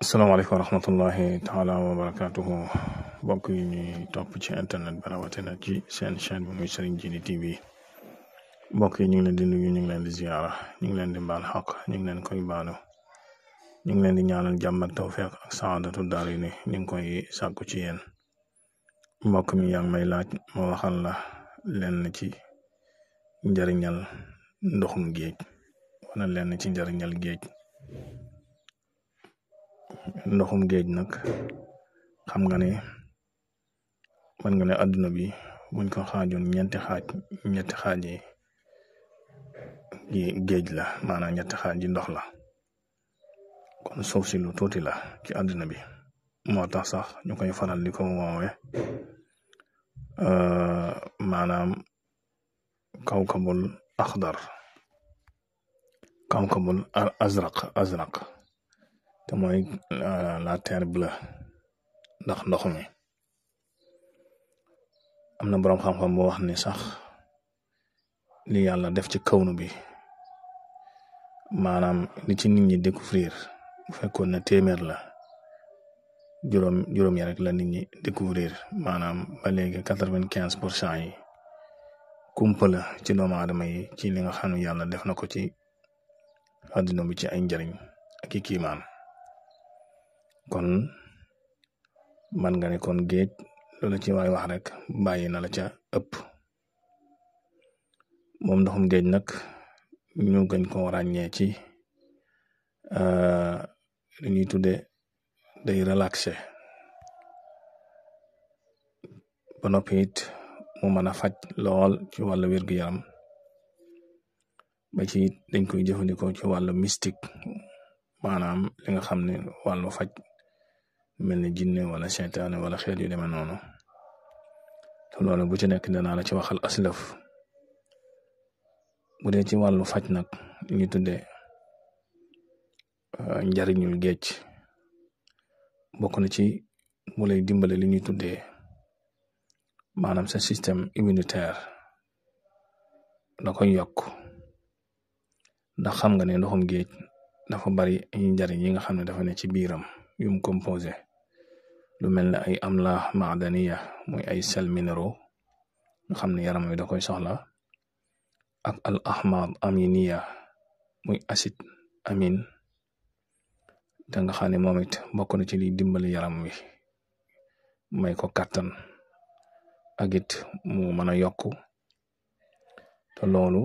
asalaamaaleykum wa rahmatullahi taala wa barakatuhu mbokk yi ñuy topp ci internet bi rawatina ci seen chaîne bi muy Serigne Djily TV mbokk yi ñu ngi leen di nuyu ñu ngi leen di ziyaara ñu ngi leen di baal xaq ñu ngi leen koy baalu ñu ngi leen di ñaanal jàmm ak tawfeex ak saadatu daari ni ñu ngi koy sàkku ci yéen mbokk mi yaa ngi may laaj moo waxal la lenn ci njariñal ndoxum géej wala lenn ci njariñal géej. Ndoxum géej nag xam nga ne mën nga ne àdduna bi buñ ko xaajoon ñetti xaaj yi géej la maanaam ñetti xaaj yi ndox la kon suuf si lu tuuti la ci àdduna bi moo tax sax ñu koy faral di ko woowe maanaam kawkabul axdar kawkabul azraq te mooy la terre bleue ndax ndox mi am na boroom xam-xam boo wax ni sax li yàlla def ci kawnu bi maanaam li ci nit ñi découvrir bu fekkoon ne téeméer la juróom ya rek la nit ñi découvrir maanaam ba léegi 95% yi kumpa la ci doomu aadama yi ci li nga xam ne yàlla def na ko ci àddina bi ci ay njariñ ak i kiimaan kon man nga ne kon géej loolu ci waay wax rek bàyyi na la ca ëpp moom ndoxum géej nag ñu gën ko ràññee ci li ñuy tudde day relaxé ba noppi it mu mën a faj lool ci wàllu wér-gu-yaram ba ci it dañ koy jëfandikoo ci wàllu mystique maanaam li nga xam ne wàllu faj mel ni jinne wala seytaane wala xeet yu demee noonu te loolu bu ci nekk danaa la ci waxal aslëf bu dee ci wàllu faj nag ñu tuddee njariñul géej bokk na ci mu lay dimbale li ñuy tuddee maanaam sa système immunitaire da koy yokk ndax xam nga ne ndoxum géej dafa bari ay njariñ yi nga xam ne dafa ne ci biiram yum composé lu mel ne ay amla maadaniya muy ay sel minéraux nga xam ne yaram wi da koy soxla ak al ahmad aminiya muy acide amine te nga xam ne moom it bokk na ci liy dimbali yaram wi may ko kàttan ak it mu mën a yokku te loolu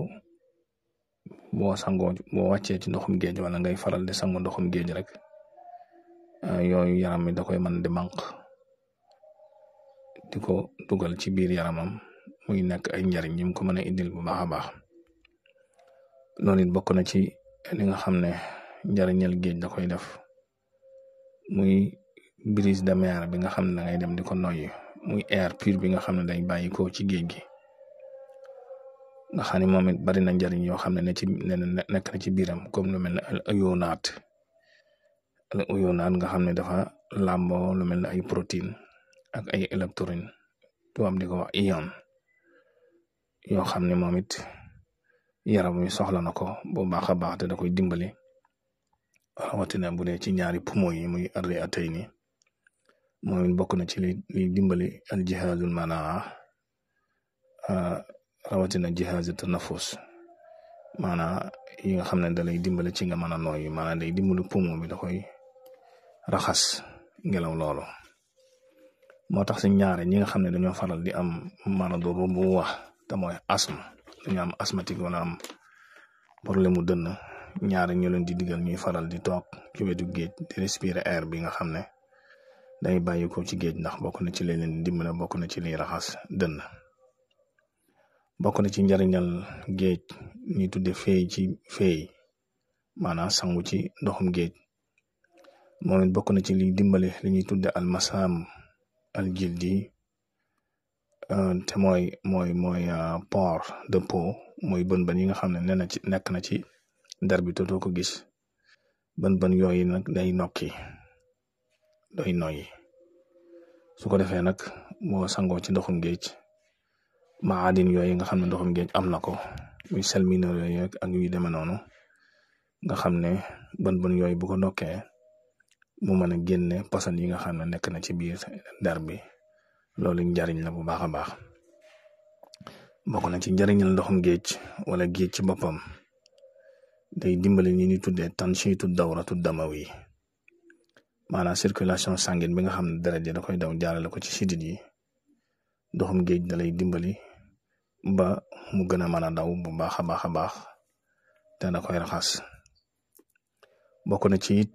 boo wàccee ci ndoxum géej wala ngay faral di sangu ndoxum géej rek yooyu yaram mi da koy mën di manq di ko dugal ci biir yaramam muy nekk ay njariñ ñi mu ko mën a indil bu baax a baax loolu it bokk na ci li nga xam ne njariñal géej da koy def muy brise de mer bi nga xam ne da ngay dem di ko noyyi muy air pur bi nga xam ne day bàyyi ko ci géej gi nga xam ne moom it bari na njariñ yoo xam ne nekk na ci biiram comme lu mel ne al ayonaat nga xam ne dafa làmboo lu mel ne ay protéine ak ay électrone tubaab di ko wax ion yoo xam ne moom it yaram wi soxla na ko bu baax a baax te da koy dimbali rawatina bu dee ci ñaari poumon yi muy arri atay ni moom it bokk na ci li dimbali al jihazul manaa rawatina jihazu tanafus maanaam yi nga xam ne da lay dimbali ci nga mën a nooyi maanaam day dimbali poumon bi da koy raxas ngelaw loolu moo tax si ñaare ñi nga xam ne dañoo faral di am maradu bu wax te mooy asthme dañu am asthmatique wala am problème mu dënn ñaare ñu leen di digal ñuy faral di toog ci wetu géej di respirer air bi nga xam ne day bàyyi ko ci géej ndax bokk na ci leen di dimbale bokk na ci liy raxas dënn bokk na ci njariñal géej ñuy tudde feey maanaam sangu ci ndoxum géej moom it bokk na ci liy dimbale li ñuy tudde al masam al jildi te mooy pore de peau mooy bën yi nga xam ne nekk na ci der bi dootoo ko gis bën yooyu nag day noyyi su ko defee nag boo sangoo ci ndoxum géej maadin yooyu nga xam ne ndoxum géej am na ko muy sel minéraux yooyu ak yu demee noonu nga xam ne bën yooyu bu ko nokkee mu mën a génne poson yi nga xam ne nekk na ci biir der bi loolu njariñ la bu baax a baax. bokk na ci njariñal ndoxum géej wala géej ci boppam day dimbali ñi ñu tuddee tanshiitu dawratu damawi maanaam circulation sanguine bi nga xam ne deret ji da koy daw jaarale ko ci sidit yi. ndoxum géej da lay dimbali ba mu gën a mën a daw bu baax a baax a baax te da koy raxas. bokk na ci it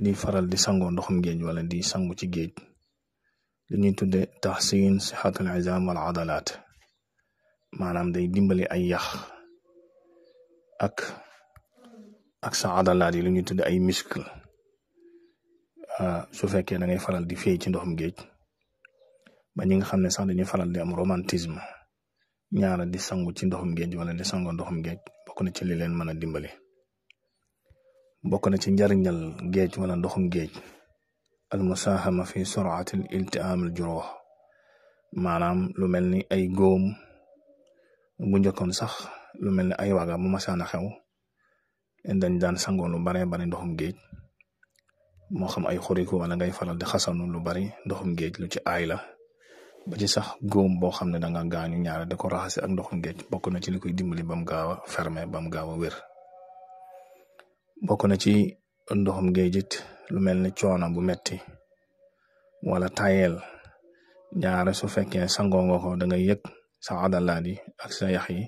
di faral di sangoo ndoxum géej wala di sangu ci géej li ñuy tuddee tahsin sihhatul izam wal adalaat maanaam day dimbali ay yax ak sa adalaat yi li ñuy tuddee ay muscle su fekkee da ngay faral di féey ci ndoxum géej ba ñi nga xam ne sax dañuy faral di am romantisme ñaara di sangu ci ndoxum géej wala di sangoo ndoxum géej bokk na ci li leen mën a dimbali. bokk na ci njariñal géej wala ndoxum géej al musahama fi sur'ati al ilti'am al juruh maanaam lu mel ni ay góom bu njëkkoon sax lu mel ni ay waga mu masaana xew dañ daan sangoo lu bare bari ndoxum géej moo xam ay xuriku wala ngay faral di xasanu lu bari ndoxum géej lu ci aay la ba ci sax góom boo xam ne da nga gaañu ñaare da ko raxase ak ndoxum géej bokk na ci li koy dimbali ba mu gaaw a fermer ba mu gaaw a wér. bokk na ci ndoxum géej it lu mel ni coono bu metti wala tayel ñaare su fekkee sangoo nga ko da ngay yëg sa adalaat yi ak sa yax yi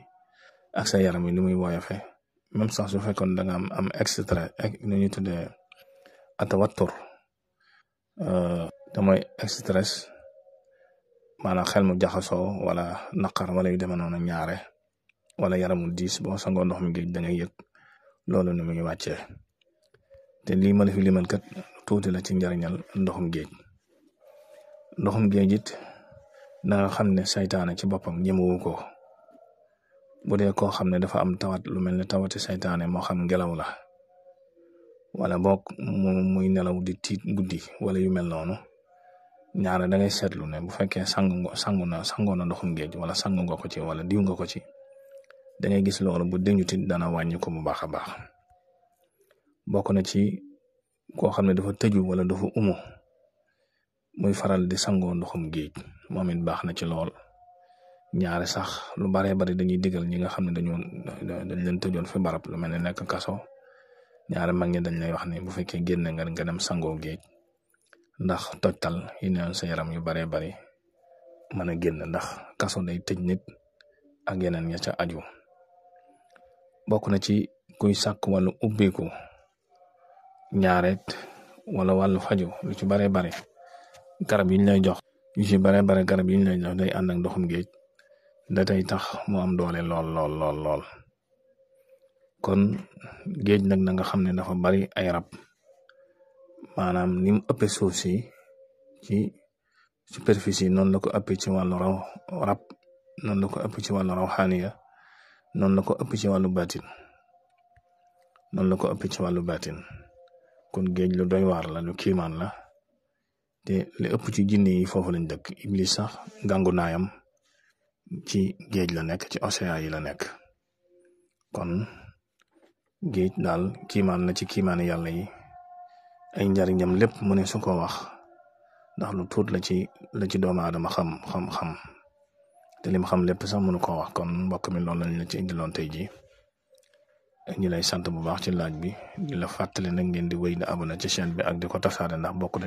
ak sa yaram yi li muy woyofe même sax su fekkoon da nga am extrait nu ñuy tuddee atawattur te mooy stress maanaam xel mu jaxasoo wala naqar wala yu demee noonu ñaare wala yaramu diis boo sangoo ndoxum géej da ngay yëg loolu ni mu ngi wàccee. te lii ma la fi limal kat tuuti la ci njariñal ndoxum géej. ndoxum géej it da nga xam ne saytaane ci boppam ñemewu ko bu dee koo xam ne dafa am tawat lu mel ne tawati saytaane moo xam ngelaw la wala boog muy nelaw di tiit guddi wala yu mel noonu ñaare da ngay seetlu ne bu fekkee sangoo na ndoxum géej wala sangu nga ko ci wala diw nga ko ci da ngay gis loolu bu deñu tit dana wàññi ko bu baax a baax. bokk na ci koo xam ne dafa tëju wala dafa umu muy faral di sangoo ndoxum géej moom it baax na ci lool. ñaare sax lu baree bari dañuy digal ñi nga xam ne dañ leen tëjoon fi barab lu mel ne nekk kaso ñaare mag ñi dañ lay wax ne bu fekkee génn nga dem sangoo géej ndax tojtal yi neen sa yaram yu baree bari mën a génn ndax kaso day tëj nit ak yeneen ya ca aju. bokk na ci kuy sàkk wàllu ubbeeku ñaareet wala wàllu faju lu ci baree bari garab yi ñu lay jox yu ci baree bari garab yi ñu lay jox day ànd ak ndoxum géej da tey tax mu am doole lool. kon géej nag na nga xam ne dafa bari ay rab maanaam ni mu ëppee suuf si ci superficie noonu la ko ëppee ci wàllu rab noonu la ko ëppee ci wàllu rawxaaniya noonu la ko ëppee ci wàllu baatin kon géej lu doy waar la lu kiimaan la te li ëpp ci jinne yi foofu lañ dëkk iblis sax gàngu naayam ci géej la nekk ci océan yi la nekk. kon géej daal kiimaan la ci kiimaani yàlla yi ay njariñam lépp mu ne su ko wax ndax lu tuut la ci doomu aadama xam te lim xam lépp sax mënu ko wax. kon mbokk mi loolu lañ la ci indiloon tey ji ñi lay sant bu baax ci laaj bi di la fàttali nag ngeen di wéy di abonné ci chaîne bi ak di ko tasaare ndax bokk na